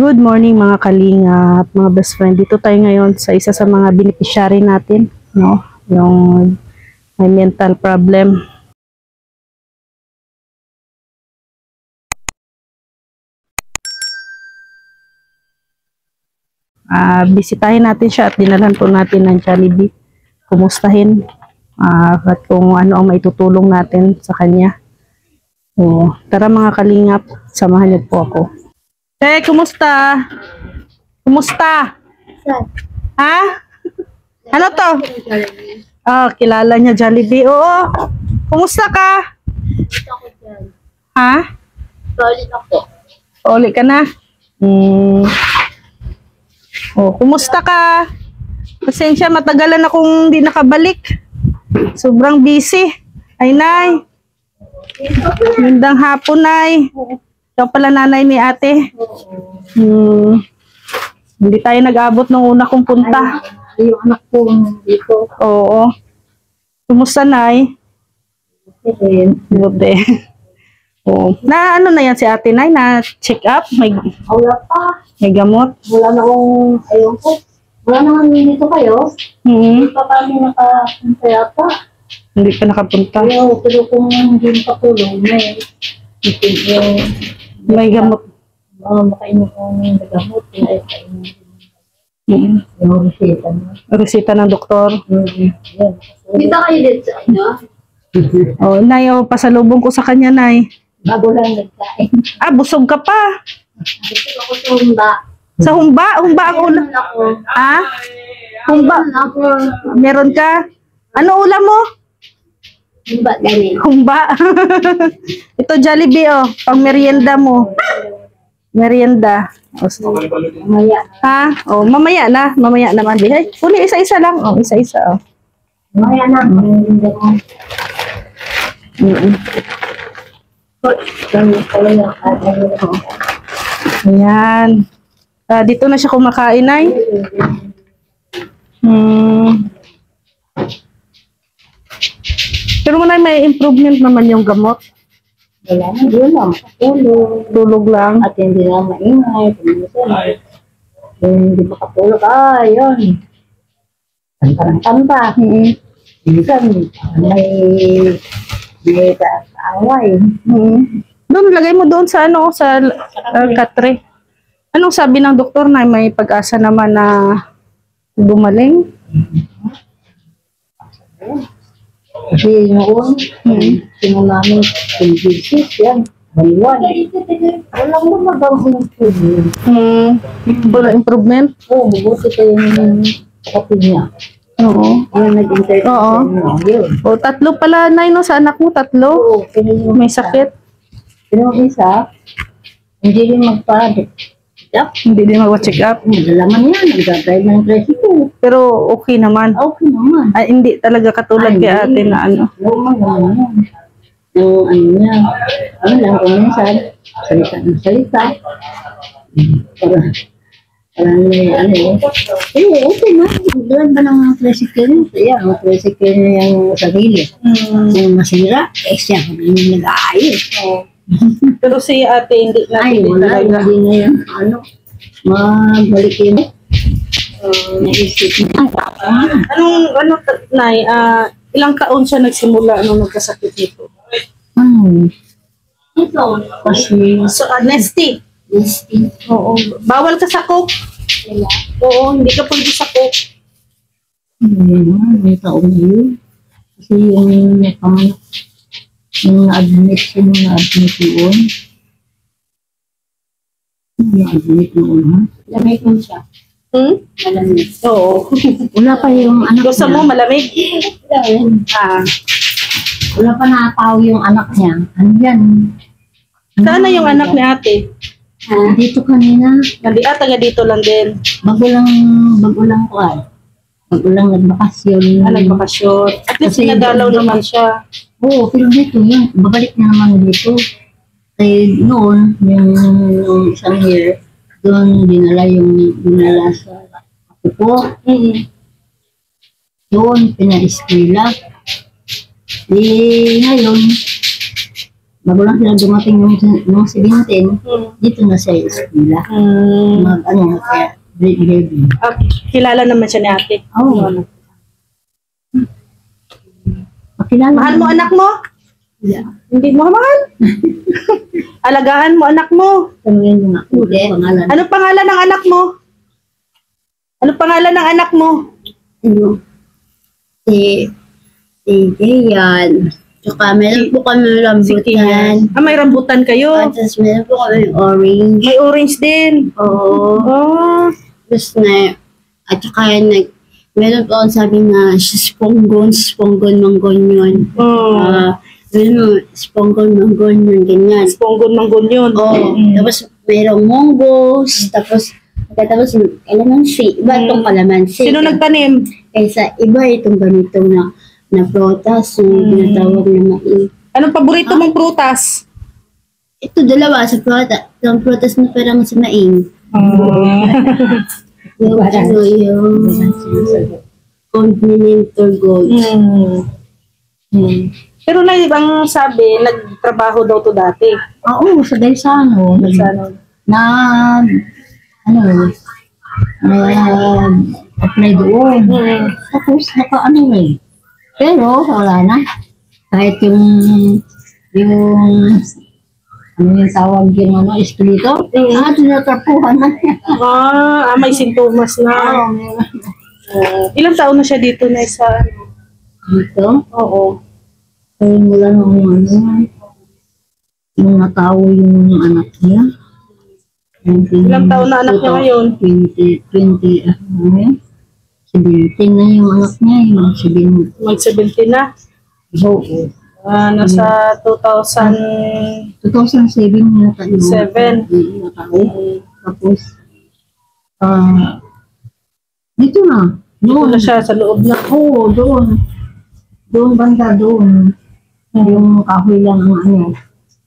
Good morning mga kalingap, mga best friend. Dito tayo ngayon sa isa sa mga beneficiary natin, no? Yung may mental problem. Bisitahin natin siya at dinalhan po natin ng Jollibee. Kumustahin at kung ano ang maitutulong natin sa kanya. Tara mga kalingap, samahan niyo po ako. Kumusta? Kumusta? Ha? Ano to? Kilala niya Jollibee. Oo. Kumusta ka? Ha? Solid ako. Uli ka na? Kumusta ka? Pasensya, matagalan akong hindi nakabalik. Sobrang busy. Ay, Nay. Magandang hapon, Nay. Ikaw pala nanay ni ate. Hindi tayo nag-abot nung una kong punta. Ay, yung anak ko dito. Oo. Kumusta, Nay? Buti. Na ano na yan si ate, Nay? Na check up? Wala pa. May gamot? Wala na akong, ayun ko. Wala naman dito kayo. Hindi pa kami nakapunta yata. Hindi pa nakapunta. Pero kung hindi nakatulong, May gamot. Makainom ko ng gamot. Yung resita mo. Resita ng doktor. Kita kayo dito sa inyo? Nay, pasalubong ko sa kanya, Nay. Bago lang nagkain. Busog ka pa. Gusto ko sa humba. Sa humba? Humba ang ulam. Humba? Meron ka? Ano ulam mo? Humba ganin. Humba. Ito Jollibee, pang merienda mo. Merienda. Mamaya. Ha? Mamaya na. Mamaya naman. Ay, puli isa-isa lang. Isa-isa. Mamaya na. Ayan. Dito na siya kumakain, Nay. Pero may improvement naman yung gamot. Wala na, yun lang. Tulog lang. At hindi na maingay. Hindi makatulog. Yun. Kanta. Minsan, may away. Doon, lagay mo doon sa katre. Anong sabi ng doktor na may pag-asa naman na gumaling? Kasi noon, tingnan namin, yan. Baliwan. Walang lumabang improvement. Wala improvement? Oo, mabuti kayo yung kapatid niya. Oo. Yung nag-interview. Oo. Tatlo pala, Nay, no? Sa anak mo, tatlo? Oo. May sakit? Pero isa, hindi rin magpa-check up. Hindi din mag-check up. Madalaman yan, nag-drive ng tricycle. Pero okay naman. Okay naman. Hindi talaga katulad kay ate na ano. Normal naman yan. Yung ano niya, lang kung minsan, salita ng salita. Parang may okay na. Doon ba ng tricycle? Yan, ang tricycle niya yung sarili. Kung masira, siya kung yung nag-aayos. Pero si ate hindi na. Wala, hindi na yan. Magbalik yun. Naisip niya. Nay, ilang taon siya nagsimula nung nagkasakit nito? Ito, kasi Nesty. Oo. Bawal ka sa coke? Oo, hindi ka pwede sa coke. May taon na yun. Kasi yung na-admit yun. Na-admit noon, ha? Lamig mo siya. Malamig. Oo. Wala pa yung anak Gusto niya. mo malamig? Wala pa nakatao yung anak niya. Ano yan? Saan na yung anak ni ate? Dito kanina. Taga dito lang din. Bago lang ko ay. Bago lang nagbakasyon. Nagbakasyon. At least sinadalaw naman siya. Oo, pero dito yun. Babalik na naman dito. Kaya noon, yung isang year, doon dinala sa ako po. Doon, pina-eskwela. Ngayon, bago lang sila dumating nung 17, dito na sa eskwela. Kaya grade. Kilala naman siya ni ate. Oo. Pakilala. Mahal mo anak mo? Yeah. Hindi mo mahal. Alagaan mo anak mo. Tanungin mo nga. Pangalan. Ano pangalan ng anak mo? Ano pangalan ng anak mo? Ano? Si Jayan. Tsaka meron po kami rambutan. May rambutan kayo. At tapos meron po kami orange. May orange din. Oo. Oh. Tapos at saka meron po akong sabi na sponggon, manggon yun. Sponggon, manggon yun, ganyan. Sponggon, manggon yun. Oo. Tapos merong monggos, tapos kalamansi. Iba itong kalamansi. Sino nagtanim? Kaysa iba itong ganito na prutas, yung tinatawag na mais. Anong paborito mong prutas? Ito dalawa sa prutas. Yung prutas na parang sa maing. Yung Continental Gold. Pero na ibang sabi, nagtrabaho daw to dati. Oo, sa Gaisano. Apply doon. Tapos pero wala na. Kahit yung tawag yung espiritu, tinatrapuhan na niya. May sintomas na. Ilang taon na siya dito na isa? Dito? Oo. Kaya mula nung nung natawo yung anak niya. Ilang taon na anak niya ngayon? 17 na yung anak niya. Mag-17 na? Oo. Nasa 2007. 2007 na tayo. 7. Tapos, dito na. Doon na siya sa loob na. Oo, doon. Doon banda doon. Yung kahoy lang ang ano.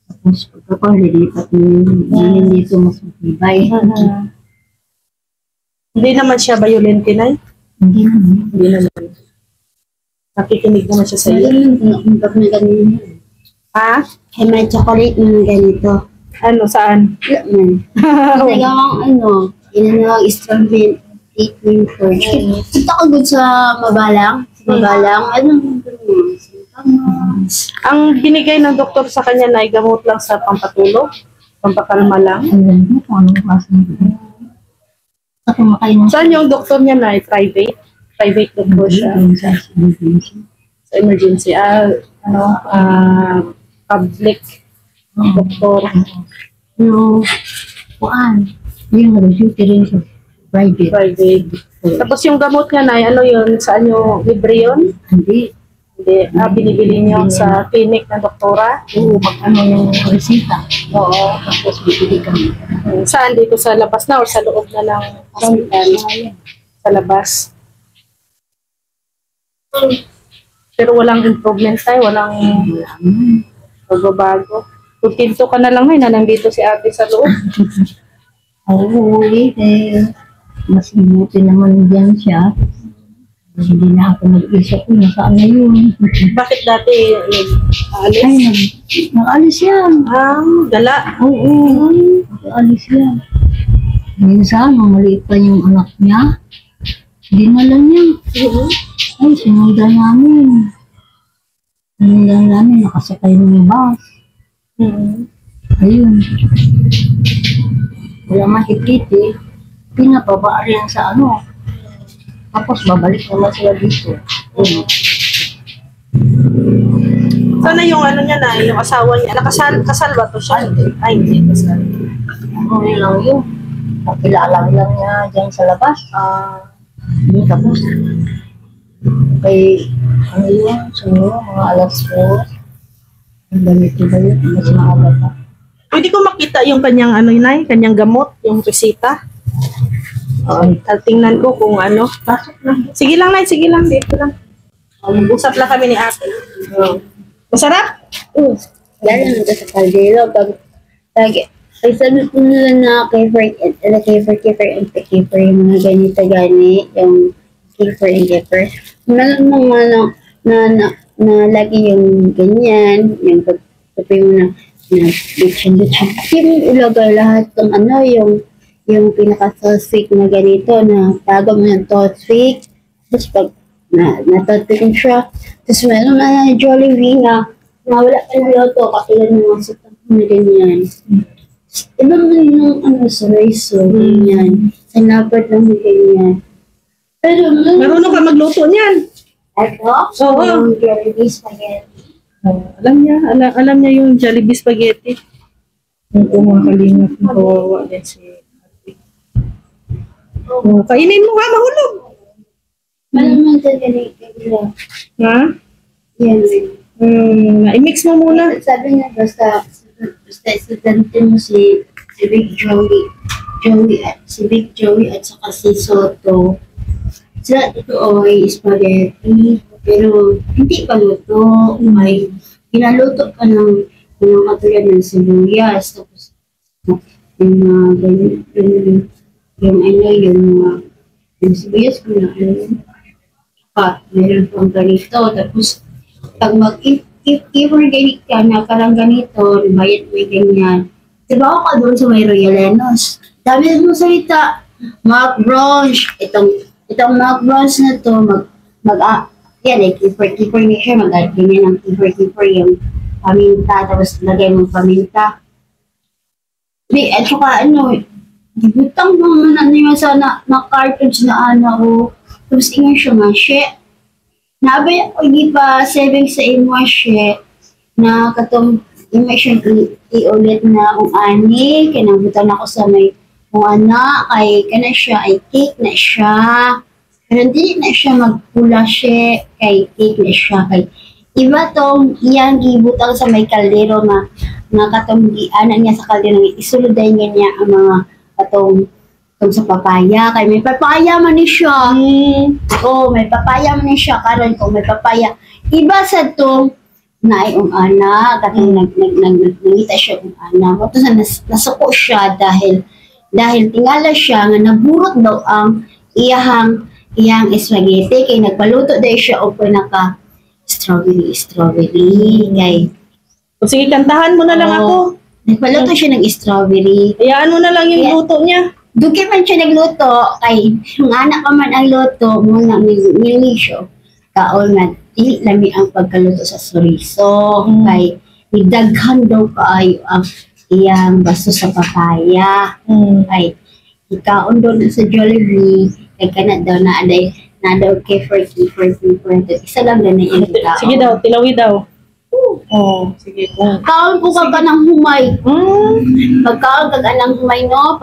Tapos pagkakang lilipat yung dito mas matibay. Hindi naman siya violent na. Hindi naman. Hindi naman. Nakikinig naman siya sa iyo. Pag na ganito. Ha? May chocolate na ganito. Ano, saan? Nagawang strawberry winter. Ito ka good sa mabalang. Ang binigay ng doktor sa kanya na gamot lang sa pampatulog, pampakalma lang. Alam mo kung anong klase nito. Saan yung doktor niya na? Private? Private doktor siya. Sa emergency. Public doktor. Yung nag-duty rin sa private. Private. Tapos yung gamot niya na, ano yun? Saan yung libre yun? Hindi. Hindi. Binibili niyo sa clinic ng doktora? Oo, yung resita. Oo. Tapos bibili kami. Saan? Dito sa labas na o sa loob na ng hospital? Sa labas. Pero walang improvement tayo, walang pagbabago. Tutinto ka na lang na nandito si ate sa loob. Oo, mas mabuti naman dyan siya. Hindi na ako nag-isip kung nasaan na yun. Bakit dati nag-alis? Ay, nag-alis yan. Gala. Oo, nag-alis yan. Minsan, maliit pa yung anak niya. Dinala niya. Ay, sinundan namin. Nakasakay ng bus. Ayun. Wala mahigit pinapaba rin sa tapos babalik naman sila dito. Sana yung niya na, yung asawa niya, kasal ba to siya? Ay, hindi kasal. Yun lang yun. Nakilala lang niya dyan sa labas. Tapos, kay, mga alas 4. Ang ganito ba yun? Mas maaga pa. Pwede ko makita yung kanyang kanyang gamot, yung resita. Tingnan ko kung ano. Pasok lang. Sige lang, Nay. Sige lang. Dito lang. Mag-usap lang kami ni ate. Masarap? Lalo na sa kaldero. Ay, sabi ko nila na kefir yung mga ganito-gani, yung kefir and kefir. Meron mga na lagi yung ganyan, yung pagpapay mo na bitchin. Yung ilagay lahat ng ano, yung pinaka-toxic na ganito na tago mo ng toxic. Tapos pag na-toxic siya, tapos meron na Jollibee na wala ka ng loto, katulad ng mga sutang na ganyan. Iba mo yung ano, sa riso, ganyan. Sa lapad lang ganyan. Pero Marunong ka magluto niyan. ito, Oo. yung Jollibee spaghetti. Alam niya yung Jollibee spaghetti. Oo, mga kalingap. Kawawa din si Ate. Oh, kainin mo nga, mahulog. Malamang sa ganito. Ha? Yan. I-mix mo muna. Sabi niya, basta estudyante mo si Big si Big Joey at saka si Soto. Sa totoo ay spaghetti, pero hindi pa luto. May pinaluto pa ng katulad ng sibuyas. Tapos, yung yung sibuyas ko na meron pang ganito. Tapos, pag if organic ka na parang ganito, bayad may ganyan. Diba ako ka doon sa may Royalenos? Dami na mong salita. Mac Bronze. Itong Mac Bronze na to, yan eh, keeper niya siya. Ganyan ang keeper yung paminta. Tapos lagay mong paminta. At saka gibutang mo na niya sa na cartridge na ko. Tapos ingan siya nga, shit. Nabay ako hindi pa saving sa imo siya na katong imay iulit na kung ani kinabutan ako sa may kung ana kay kana siya ay cake na siya pero hindi na siya magpula siya kay cake na siya kay iba tong iyang gibutang sa may kaldero na katong gianan niya sa kaldero isuluday niya ang mga katong sa papaya. Kaya may papaya man ni siya. Oo, may papaya man ni siya. Karon kung may papaya. Iba sa to na yung ana. Katong nangita siya yung ana. Tapos nasuko siya dahil tingala siya nga naburot daw ang iyang spaghetti. Kaya nagpaluto dahil siya o pinaka strawberry. Kaya Sige, kantahan mo na lang ako. nagpaluto siya ng strawberry. Hayaan mo na lang yung luto niya. Dugi man siya nagluto, kay yung anak ko man ang luto, muna nilisyo. Kaon na, dili lami ang pagkaluto sa suriso. Kay nidaghan daw kaayo ang iyang baso sa papaya. Kay ikaon daw na sa Jollibee, kay kana daw na daw keeper. Isa lang na yung ikaon. Sige daw, tilawi daw. Oh, sige. Kaon po ka ng humay. Pagkaon ka ng humay no,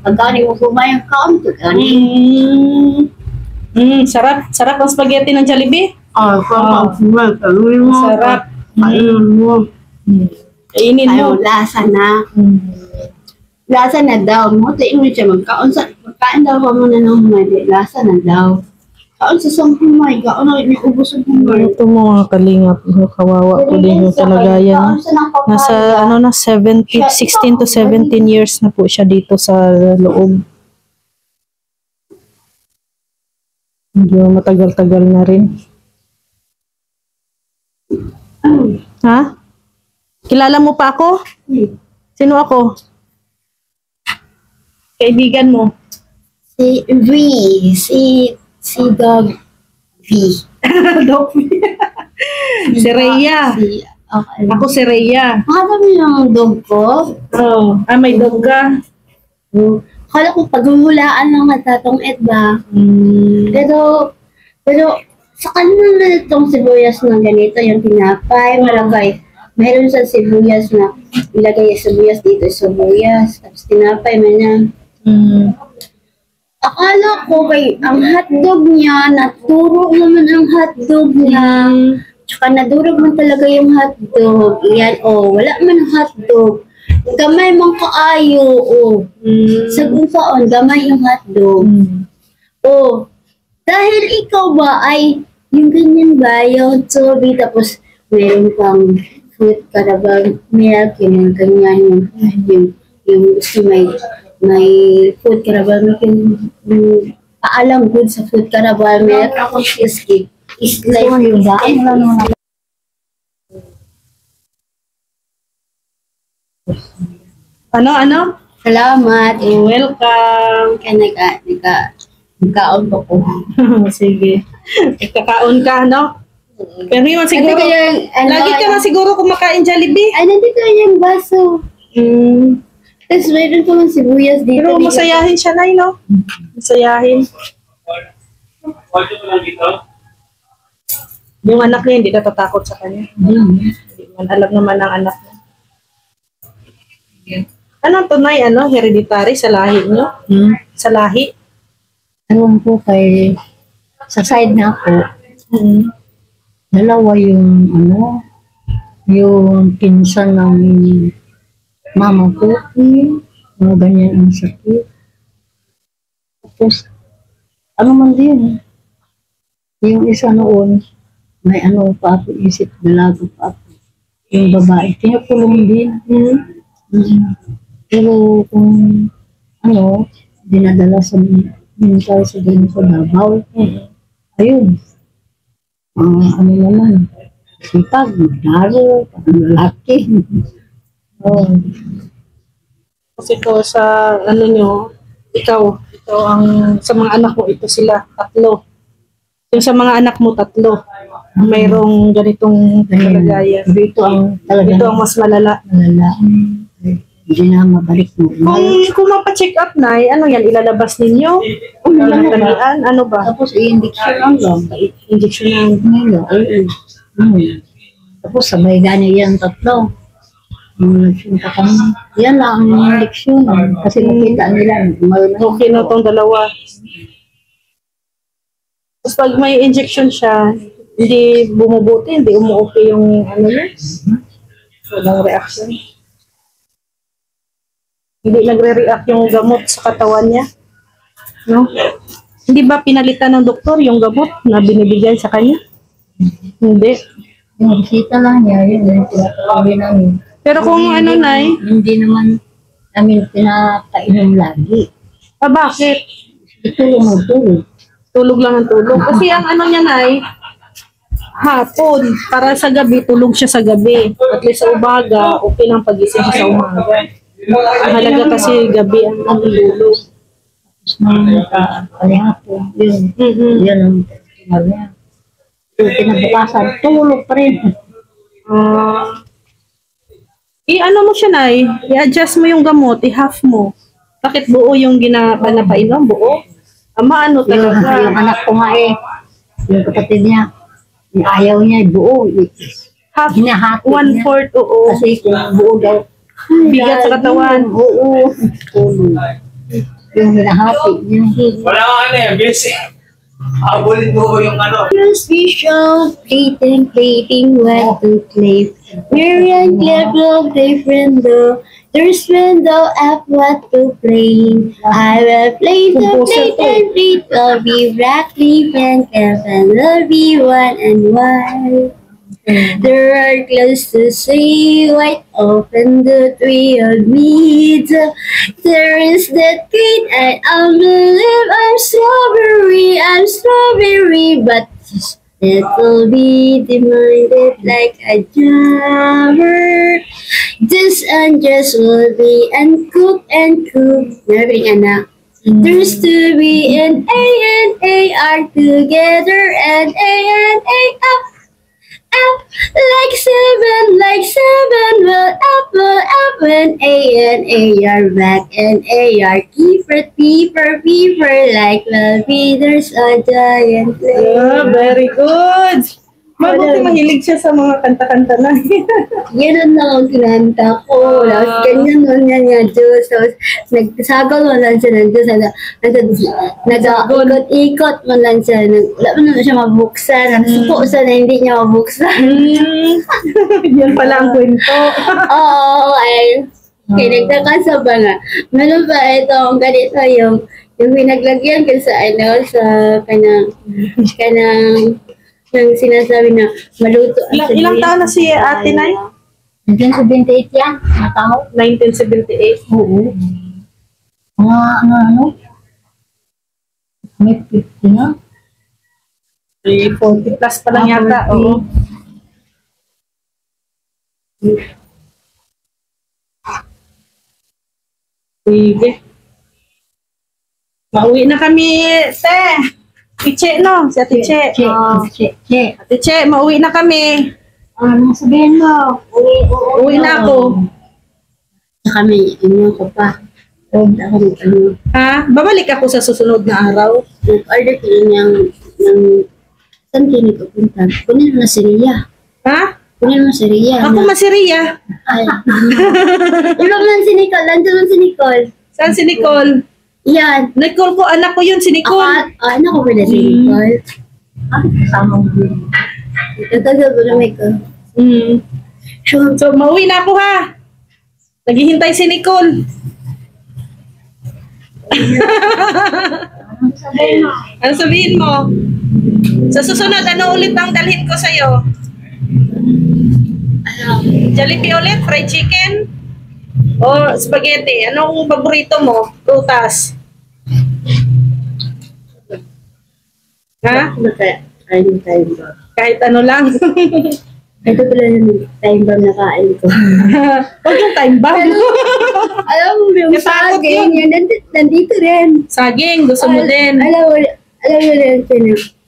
pagkaon mo humay ang kaon to gani. Sarap ang spaghetti ng Jollibee. Sarap. Sarap. Kainin mo. Kainin mo. Ayaw, lasa na. Lasa na daw. Mutiin mo siya. Magkain daw mo na ng humay. Lasa na daw. Kaon sa isang humay. Kaon na ubos ang humay. Ito mo mga kalingap. Kawawa ko din yung kalagayan. Nasa 16 to 17 years na po siya dito sa loob. Medyo matagal-tagal na rin. Ha? Kilala mo pa ako? Sino ako? Kaibigan mo? Si V. Si Dog V. Dog. Si Rhea. Okay. Ako si Rhea. Makadami yung dog ko. Oh. May dog ka. Akala ko paghuhulaan lang matatong ba? Pero sa kanila na itong sibuyas na ganito, yung tinapay, malagay. Meron sa sibuyas na ilagay yung sibuyas dito, sibuyas. Tapos tinapay man yan. Akala ko kay ang hotdog niya, naturo naman ang hotdog niya. Tsaka nadurog man talaga yung hotdog. Yan, wala man hotdog. Gamay mong kaayo, Sa gunsaon, gamay yung hotdog. Dahil ikaw ba ay yung ganyan ba, yung sobi, tapos meron pang fruit carabao milk, yung ganyan, yung gusto may food carabao milk, yung paalam good sa food carabao milk, ako skip. Is like, Ano? Salamat. Welcome. Kaya nagkaon pa ko. Sige. Kakaon ka, no? Pero yun, siguro, Ito kaya, lagi ka na siguro kumakain Jollibee. Ay, nandito yung baso. Tapos mayroon ko ng sibuyas dito. Pero masayahin siya, Nay, no? Masayahin. Yung anak niya, hindi natatakot sa kanya. Hindi man alam naman ng anak niya. Ano to, Nay? Hereditary sa lahi niyo? Sa lahi? Ewan ko kay sa side na ako, dalawa yung pinsan ng mama ko, mga ganyan ang sakit. Tapos, ano man din, yung isa noon, may pa ako isip, dalaga pa ako. Yung babae, kinukulong din. Pero kung dinadala sa mental sa ganun sa Davao, ayun. Naman, sipag, daro, lalaki. Kasi ito sa, ikaw ang, sa mga anak mo, ito sila, 3. Yung sa mga anak mo, 3. Mayroong ganitong kalagayan. Dito ang talagang Ito ang mas malala. Hindi na mabalik mo. Kung mapacheck up na, ano yan, ilalabas ninyo? Talian, ano ba? Tapos i-injection lang lang. Injection ng Nila, Tapos sabay gani yan 3. Nagsunta kami. Yan lang ang injection. Kasi nakita nila. okay na tong 2. Tapos pag may injection siya, hindi bumubuti, hindi umuupi yung niya. Walang reaction. Hindi nagre-react yung gamot sa katawan niya. No? Hindi ba pinalitan ng doktor yung gamot na binibigay sa kanya? Hindi. Yung bisita lang niya, yun yung tinatawagin namin. Pero kung Nay? Hindi naman namin pinapainom lagi. Bakit? Itulong mo tulog. Tulog lang ang tulog. Kasi ang niya, Nay, hapon. Para sa gabi, tulog siya sa gabi. At least sa umaga, okay lang pagising siya sa umaga. Ang halaga kasi gabi ang tulog. Tapos nang kalihapon, yun. Yun ang tinawag niya. Yung pinabukasan, tulog pa rin. Mo siya, Nay. I-adjust mo yung gamot, i-half mo. Bakit buo yung pinapainom? Buo? Talaga. Yung anak ko nga yung kapatid niya, ayaw niya, buo. Half, Hinahati 1/4, oo. Kasi kung buo daw, Bigat sa katawan. Oo. Yung hinahati niya. Wala kang busy. Habulin mo yung Yes, we shall plating what to play. Miriam Gabriel, play friendo. There's window up what to play. I will play and play. Will be black, leaf, and Kevin will be one and one. There are close to see, white open the tree of mead. There is that green, and I believe I'm strawberry, but it will be demanded like a jammer. This and just will be and cook. Narinig anak. There's to be an A and A are together and A up. Like seven, well, up, and A are back, and A are keeper, like well, there's a giant play. Very good. Mabuti mahilig siya sa mga kanta-kanta na. Yan na ang kinanta ko. Tapos ganyan nun yan nga, Diyos. Tapos nagsagaw mo lang siya ng Diyos. Nag-ikot mo lang siya. Wala mo naman siya mabuksan. Nagsuko siya na hindi niya mabuksan. Yan pala ang kwento. Oo, ay. Kinagtaka sa ba nga. Meron ba itong ganito yung pinaglagyan ko sa kanang yung sinasabi na maluto. Ilang taon na si Ate Nay? 1978 yan, mga tao. 1978. Oo. Ano? May 50 na. 40 plus pa lang yata. Oo. Sige. Mauwi na kami, te. Tiche, no? Si Ate Che. Ate Che, mauwi na kami. Ano sabihin mo? Uwi na ako. Kami, ko pa. Ano, Ha? Babalik ako sa susunod na araw. order ko ng saan kayo nagpupunta? Kunin mo na si Ria. Ha? Kunin mo si Ria. Ako masiriya. Ay. Iba man si Nicole. Nandiyan man si Nicole. Saan si Nicole? Yan. Nicole ko, anak ko yun, si Nicole. Ano ko pala si Nicole? Kasama mo yun. Tatagal mo na may ko. Mm. So, mauwi na ako ha. Naghihintay si Nicole. Ano sabihin mo? Sa susunod, ano ulit ang dalhin ko sa'yo? Jollibee ulit? Fried chicken? O spaghetti? Anong paborito mo? Prutas? Ha? Ano time ba? Kahit ano lang. Ito pala yung time bomb na kain ko. Huwag yung time bomb. Alam mo yung Natakot saging, yun. yun, nandito rin. Saging, gusto mo din. Alam mo rin,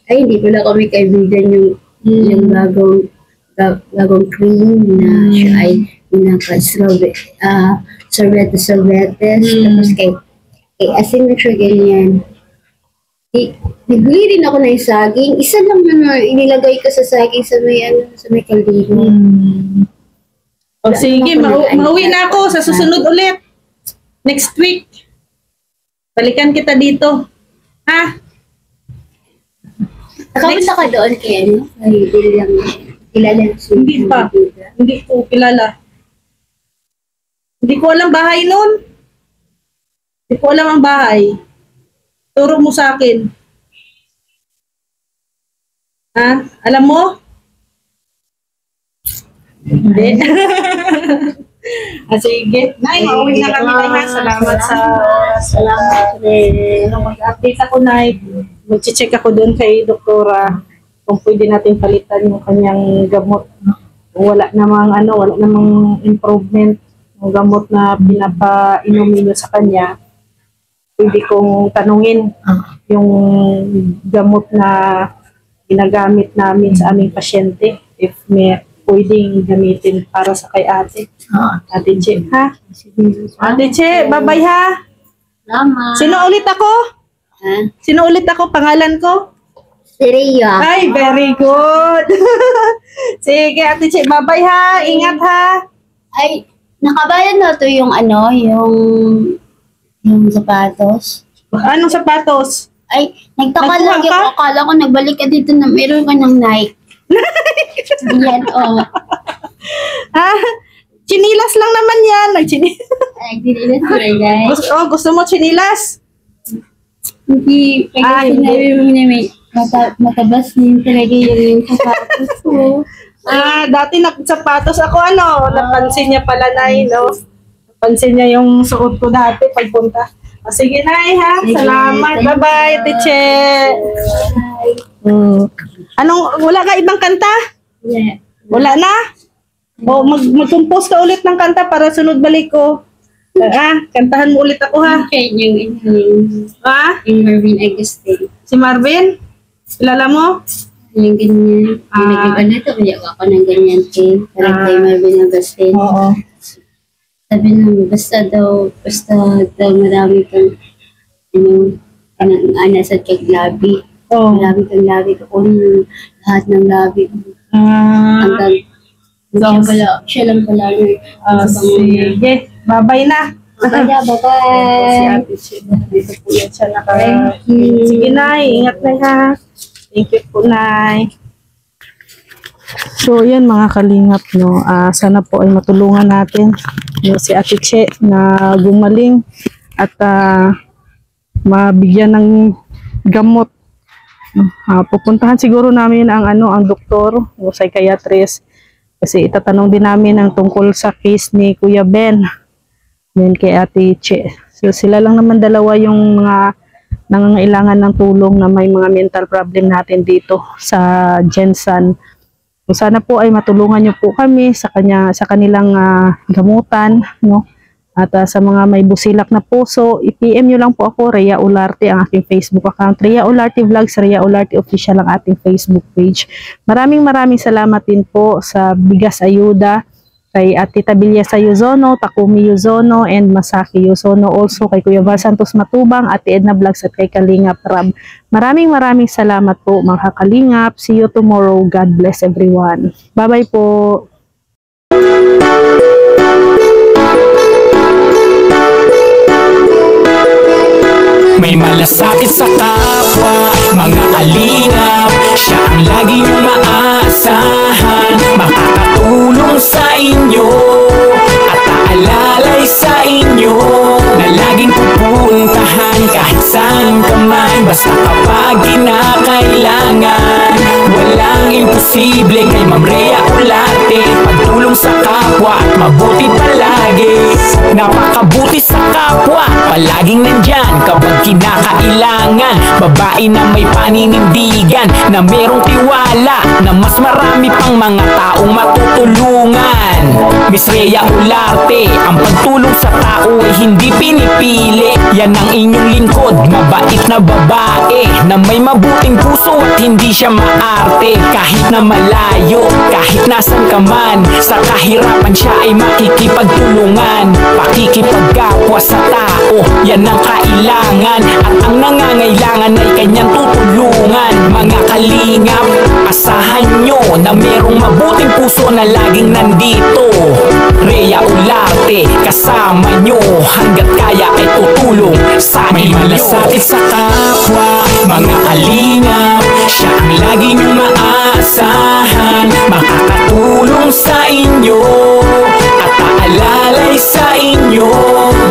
ay hindi ko na kami kaibigan yung bagong cream na siya ay pinaka-sorbetes. Tapos kay asin na siya ganyan. Nagbili din ako ng saging. Isa lang inilagay ko sa saging sa may kaldero. O sige, mauwi na ako sa susunod ulit. Next week. Balikan kita dito. Ha? Nakapunta ka doon kay William. Kilala si Hindi pa. Hindi ko kilala. Hindi ko alam bahay nun. Hindi ko alam ang bahay. Turo mo sa akin. Ha? Alam mo? Hindi. Sige. Nay, mauwi na kami na. Salamat sa Salamat rin. mag-update ako, Nay. Mag-check ako doon kay doktora kung pwede natin palitan yung kanyang gamot. Wala namang improvement ng gamot na pinapainom niyo sa kanya. Pwede kong tanungin yung gamot na ginagamit namin sa aming pasyente if may pwedeng gamitin para sa kay ate. Ate Che, ha? Ate Che, bye-bye ha? Salamat. Sino ulit ako? Ha? Sino ulit ako? Pangalan ko? Si Ria. Ay, very good. Sige, Ate Che, bye-bye ha? Ingat ha? Ay, nakabayan na to yung yung sapatos. Anong sapatos? Ay, nagtaka Nagkuha lang yung ka? akala ko nagbalik ka dito na meron ka ng Nike. Yan, oh. Ha? Chinilas lang naman yan. Ay, dinilas ko rin, guys. Gusto mo chinilas? Hindi, pag sinabi mo na may matabas din talaga yung sapatos ko. Dati nagsapatos ako, napansin niya pala, Nay, no? Napansin niya yung suot ko dati pagpunta. Sige, Nay, ha? Sige, Salamat. thank Bye-bye, you. Tiche. Wala ka ibang kanta? Yeah. Wala na? O, mag-compose ka ulit ng kanta para sunod balik ko. Kantahan mo ulit ako, ha? Okay, yung Marvin Agustin. Si Marvin? Kilala mo? Yung ganyan. Yung nag-iba na ito, kaya ako ng ganyan kay Marvin Agustin. Oo. Sabi naman, basta daw marami kang nasa kay labi. Oo. Marami kang labi. Kukunin yung lahat ng labi. Hanggang siya lang pala. Sige. Bye-bye na. Bye-bye. Si Ate Che. Dito po yan siya Thank you. Sige, Nay. Ingat na ha. Thank you po, Nay. So, yan mga kalingap, no. Sana po ay matulungan natin si Ate Che na gumaling at mabigyan ng gamot. Pupuntahan siguro namin ang doktor o psychiatrist kasi itatanong din namin ang tungkol sa case ni Kuya Ben then kay Ate Che. So, sila lang naman dalawa yung mga nangangailangan ng tulong na may mga mental problem natin dito sa Jensen. So, sana po ay matulungan niyo po kami sa kanilang gamutan, no? At sa mga may busilak na puso, i-PM nyo lang po ako, Rhea Olarte, ang aking Facebook account. Rhea Olarte Vlogs, Rhea Olarte Official ang ating Facebook page. Maraming salamat din po sa bigas ayuda kay Ate Tabiliasa Yuzono, Takumi Yuzono, and Masaki Yuzono. Also kay Kuya Val Santos Matubang, Ate Edna Vlogs at kay Kalingap Rab. Maraming salamat po mga Kalingap. See you tomorrow. God bless everyone. Bye-bye po. May malasakit sa kapwa, mga kalingap. Siya ang lagi niyong maasahan, makakatulong sa inyo at aalalay sa inyo, na laging pupuntahan kahit saan ka man. Basta kapag kinakailangan, walang imposible kay Ma'am Rhea Olarte. Pagtulong sa kapwa at mabuti palagi, napakabuti sa kapwa, palaging nandyan kapag kinakailangan. Babae na may paninindigan, na merong tiwala, na mas marami pang mga taong matutulungan. Miss Rhea Olarte, ang pagtulong sa tao ay hindi pinipili. Yan ang inyong lingkod, mabait na babae, na may mabuting puso at hindi siya maarte. Kahit na malayo, kahit nasan ka man, sa kahirapan siya ay makikipagtulungan. Pakikipagkapwa sa tao, yan ang kailangan, at ang nangangailangan ay kanyang tutulungan. Mga kalingap, asahan nyo na merong mabuting puso na laging nandito. Rhea Olarte, kasama nyo, hanggat kaya ay tutulong sa inyo. May malasakit sa kapwa, mga kalingap. Siya ang lagi nyong maasahan, makakatulong sa inyo at aalalay sa inyo,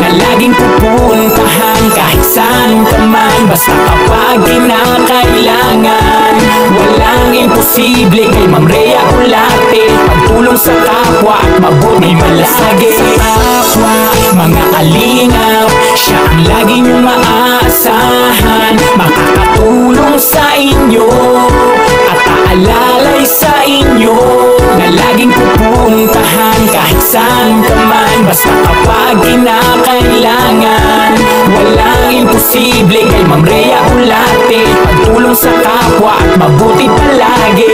na laging pupuntahan kahit saan ka man. Basta kapag kinakailangan, walang imposible kay Ma'am Rhea Olarte. Pagtulong sa kapwa at mabuti malagi sa kapwa, mga kalingap. Siya ang lagi niyong maasahan, makakatulong sa inyo at aalalay sa inyo, na laging pupuntahan kahit saan ka man. Basta kapag kinakailangan, walang imposible kay Ma'am Rhea Olarte. Pagtulong sa kapwa at mabuti palagi,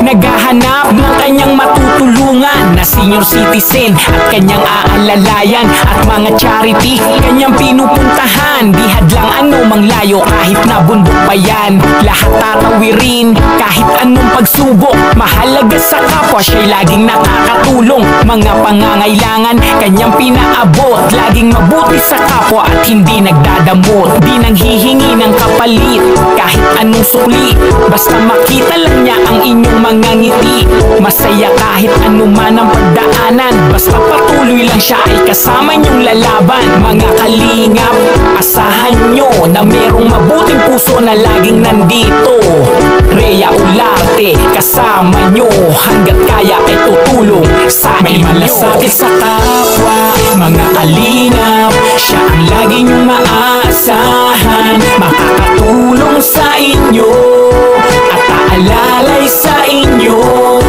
naghahanap ng kanyang matutulungan na senior citizen at kanyang aalalayan, at mga charity kanyang pinupuntahan. Di hadlang anumang layo, kahit na bundok pa yan, lahat tatawirin kahit anong pagsubok. Mahalaga sa kapwa, siya'y laging nakakatulong. Mga pangangailangan kanyang pinaabot, laging mabuti sa kapwa at hindi nagdadamot. Di nang hihingi ng kapalit kahit anong sukli, basta makita lang niya ang inyong mga ngiti. Masaya kahit anuman ang pagdaanan, basta patuloy lang siya ay kasama niyong lalaban. Mga kalingap, asahan nyo na merong mabuting puso na laging nandito. Rhea Olarte, kasama nyo, hanggat kaya ay tutulong sa inyo. May malasakit sa kapwa, mga kalingap. Siya ang lagi nyong maasahan, makakatulong sa inyo at aalalay sa inyo,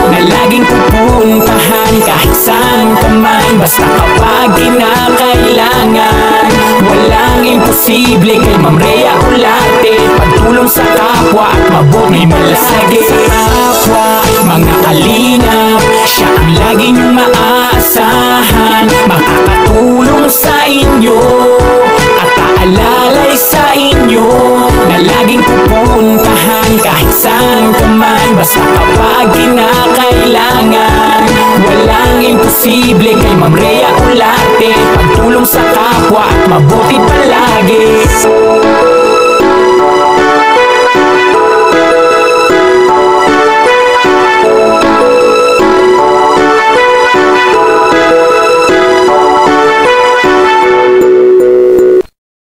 na laging pupuntahan kahit saan ka man. Basta kapag kinakailangan, walang imposible kay Ma'am Rhea Olarte. Pagtulong sa kapwa at mabuti malagi sa kapwa, mga kalingap. Siya ang lagi nyong maasahan, makakatulong sa inyo at aalalay sa inyo, na laging pupuntahan kahit saan ka man. Basta kapag kinakailangan, walang imposible kay Ma'am Rhea Olarte. Pagtulong sa kapwa at mabuti pala